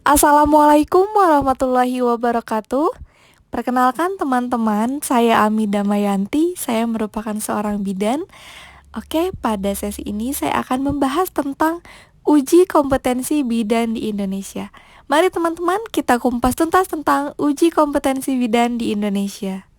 Assalamualaikum warahmatullahi wabarakatuh. Perkenalkan teman-teman, saya Ami Damayanti, saya merupakan seorang bidan. Oke, pada sesi ini saya akan membahas tentang uji kompetensi bidan di Indonesia. Mari teman-teman kita kupas tuntas tentang uji kompetensi bidan di Indonesia.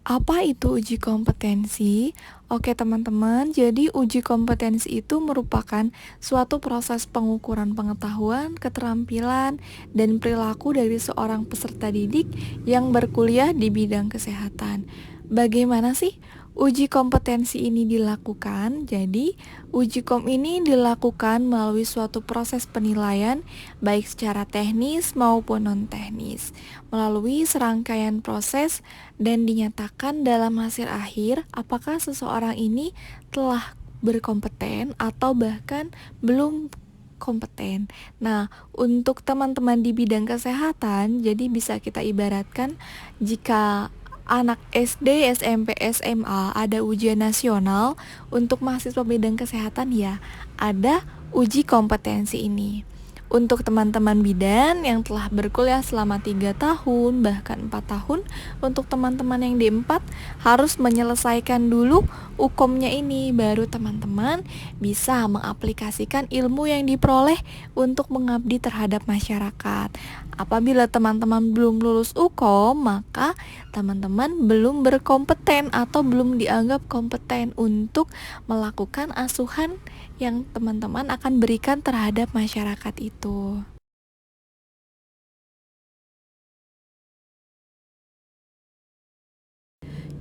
Apa itu uji kompetensi? Oke teman-teman, jadi uji kompetensi itu merupakan suatu proses pengukuran pengetahuan, keterampilan, dan perilaku dari seorang peserta didik yang berkuliah di bidang kesehatan. Bagaimana sih uji kompetensi ini dilakukan? Jadi, uji kom ini dilakukan melalui suatu proses penilaian baik secara teknis maupun non-teknis, melalui serangkaian proses dan dinyatakan dalam hasil akhir apakah seseorang ini telah berkompeten atau bahkan belum kompeten. Nah, untuk teman-teman di bidang kesehatan, jadi bisa kita ibaratkan jika anak SD, SMP, SMA ada ujian nasional untuk mahasiswa bidang kesehatan ya, ada uji kompetensi ini. Untuk teman-teman bidan yang telah berkuliah selama 3 tahun, bahkan 4 tahun, untuk teman-teman yang D4 harus menyelesaikan dulu UKOM-nya ini, baru teman-teman bisa mengaplikasikan ilmu yang diperoleh untuk mengabdi terhadap masyarakat. Apabila teman-teman belum lulus UKOM, maka teman-teman belum berkompeten atau belum dianggap kompeten untuk melakukan asuhan yang teman-teman akan berikan terhadap masyarakat itu.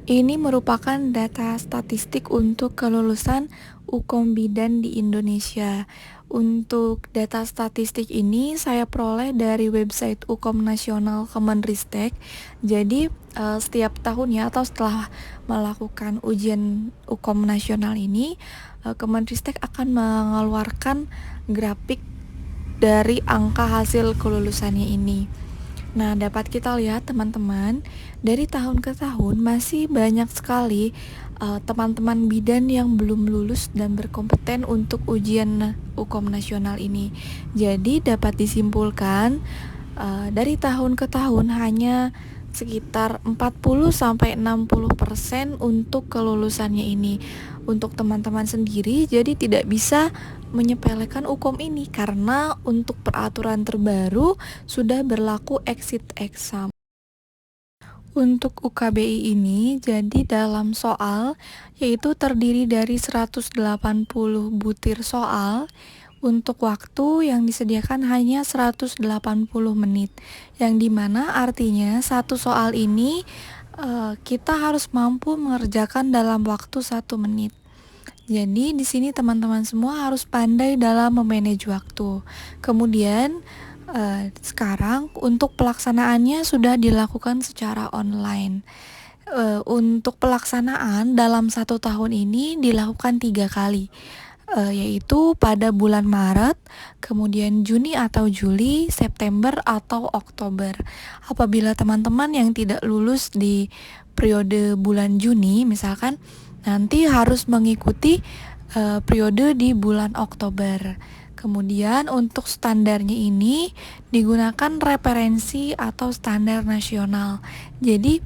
Ini merupakan data statistik untuk kelulusan UKOM bidan di Indonesia. Untuk data statistik ini saya peroleh dari website UKOM Nasional Kemenristek. Jadi setiap tahunnya atau setelah melakukan ujian UKOM nasional ini, Kemenristek akan mengeluarkan grafik dari angka hasil kelulusannya ini. Nah, dapat kita lihat teman-teman, dari tahun ke tahun masih banyak sekali teman-teman bidan yang belum lulus dan berkompeten untuk ujian UKOM nasional ini. Jadi dapat disimpulkan dari tahun ke tahun hanya sekitar 40-60% untuk kelulusannya ini. Untuk teman-teman sendiri, jadi tidak bisa menyepelekan UKOM ini karena untuk peraturan terbaru sudah berlaku exit exam. Untuk UKBI ini jadi dalam soal yaitu terdiri dari 180 butir soal. Untuk waktu yang disediakan hanya 180 menit, yang dimana artinya satu soal ini kita harus mampu mengerjakan dalam waktu 1 menit. Jadi di sini teman-teman semua harus pandai dalam memanage waktu. Kemudian sekarang untuk pelaksanaannya sudah dilakukan secara online. Untuk pelaksanaan dalam 1 tahun ini dilakukan 3 kali, yaitu pada bulan Maret, kemudian Juni atau Juli, September atau Oktober. Apabila teman-teman yang tidak lulus di periode bulan Juni misalkan, nanti harus mengikuti periode di bulan Oktober. Kemudian untuk standarnya ini digunakan referensi atau standar nasional. Jadi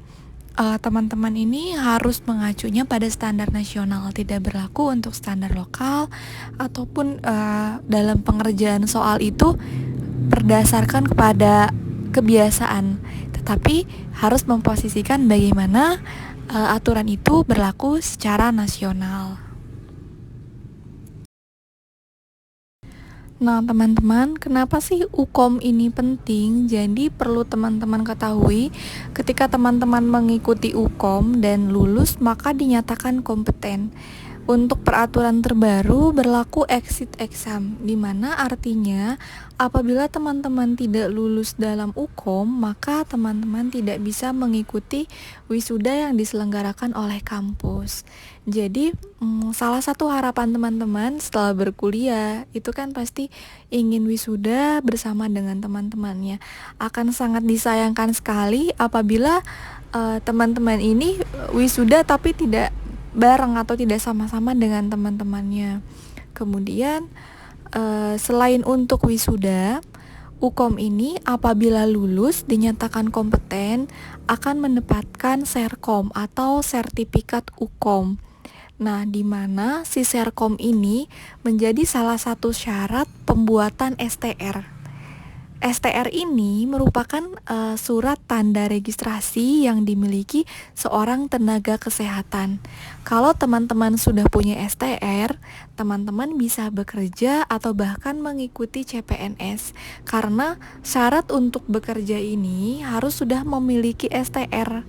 teman-teman ini harus mengacunya pada standar nasional, tidak berlaku untuk standar lokal ataupun dalam pengerjaan soal itu berdasarkan kepada kebiasaan, tetapi harus memposisikan bagaimana aturan itu berlaku secara nasional. Nah teman-teman, kenapa sih UKOM ini penting? Jadi perlu teman-teman ketahui, ketika teman-teman mengikuti UKOM dan lulus maka dinyatakan kompeten. Untuk peraturan terbaru berlaku exit exam, di mana artinya apabila teman-teman tidak lulus dalam UKOM, maka teman-teman tidak bisa mengikuti wisuda yang diselenggarakan oleh kampus. Jadi salah satu harapan teman-teman setelah berkuliah itu kan pasti ingin wisuda bersama dengan teman-temannya. Akan sangat disayangkan sekali apabila teman-teman ini wisuda tapi tidak bareng atau tidak sama-sama dengan teman-temannya. Kemudian Selain untuk wisuda, Ukom ini apabila lulus dinyatakan kompeten akan mendapatkan Serkom atau sertifikat Ukom. Nah, di mana si Serkom ini menjadi salah satu syarat pembuatan STR. STR ini merupakan surat tanda registrasi yang dimiliki seorang tenaga kesehatan. Kalau teman-teman sudah punya STR, teman-teman bisa bekerja atau bahkan mengikuti CPNS. Karena syarat untuk bekerja ini harus sudah memiliki STR.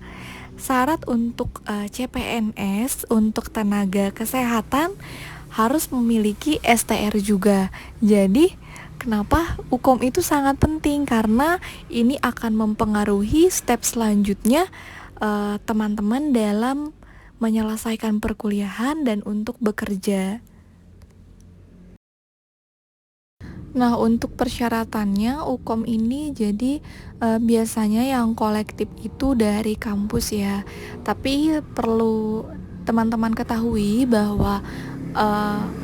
Syarat untuk CPNS untuk tenaga kesehatan harus memiliki STR juga. Jadi kenapa Ukom itu sangat penting? Karena ini akan mempengaruhi step selanjutnya teman-teman dalam menyelesaikan perkuliahan dan untuk bekerja. Nah, untuk persyaratannya Ukom ini jadi biasanya yang kolektif itu dari kampus ya. Tapi perlu teman-teman ketahui bahwa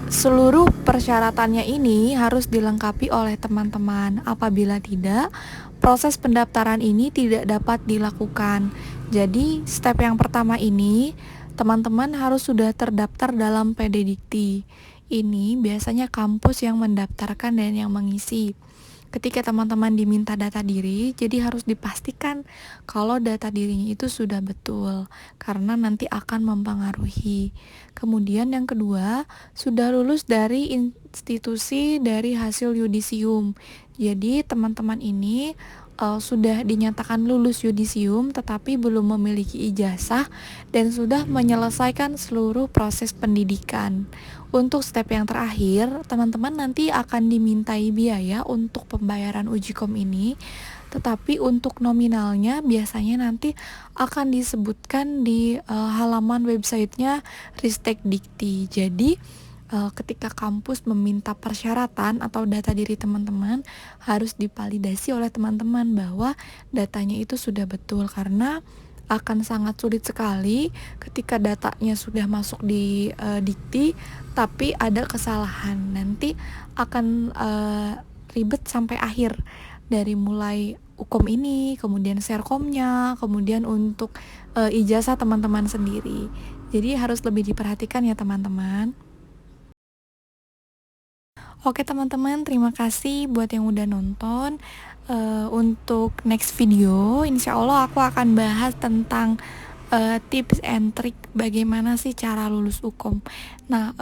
seluruh persyaratannya ini harus dilengkapi oleh teman-teman. Apabila tidak, proses pendaftaran ini tidak dapat dilakukan. Jadi, step yang pertama ini teman-teman harus sudah terdaftar dalam PD Dikti. Ini biasanya kampus yang mendaftarkan dan yang mengisi. Ketika teman-teman diminta data diri, jadi harus dipastikan kalau data dirinya itu sudah betul, karena nanti akan mempengaruhi. Kemudian yang kedua, sudah lulus dari institusi dari hasil yudisium. Jadi teman-teman ini sudah dinyatakan lulus yudisium tetapi belum memiliki ijazah dan sudah menyelesaikan seluruh proses pendidikan. Untuk step yang terakhir, teman-teman nanti akan dimintai biaya untuk pembayaran ujikom ini, tetapi untuk nominalnya biasanya nanti akan disebutkan di halaman websitenya Ristek Dikti. Jadi ketika kampus meminta persyaratan atau data diri teman-teman harus divalidasi oleh teman-teman bahwa datanya itu sudah betul, karena akan sangat sulit sekali ketika datanya sudah masuk di dikti tapi ada kesalahan, nanti akan ribet sampai akhir, dari mulai Ukom ini, kemudian Serkomnya, kemudian untuk ijazah teman-teman sendiri. Jadi harus lebih diperhatikan ya teman-teman. Oke teman-teman, terima kasih buat yang udah nonton. Untuk next video, insya Allah aku akan bahas tentang tips and trick bagaimana sih cara lulus Ukom. Nah,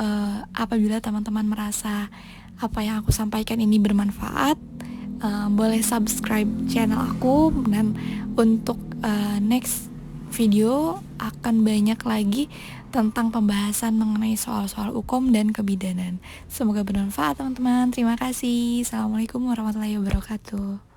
apabila teman-teman merasa apa yang aku sampaikan ini bermanfaat, boleh subscribe channel aku, dan untuk next video akan banyak lagi tentang pembahasan mengenai soal-soal hukum dan kebidanan. Semoga bermanfaat teman-teman. Terima kasih. Assalamualaikum warahmatullahi wabarakatuh.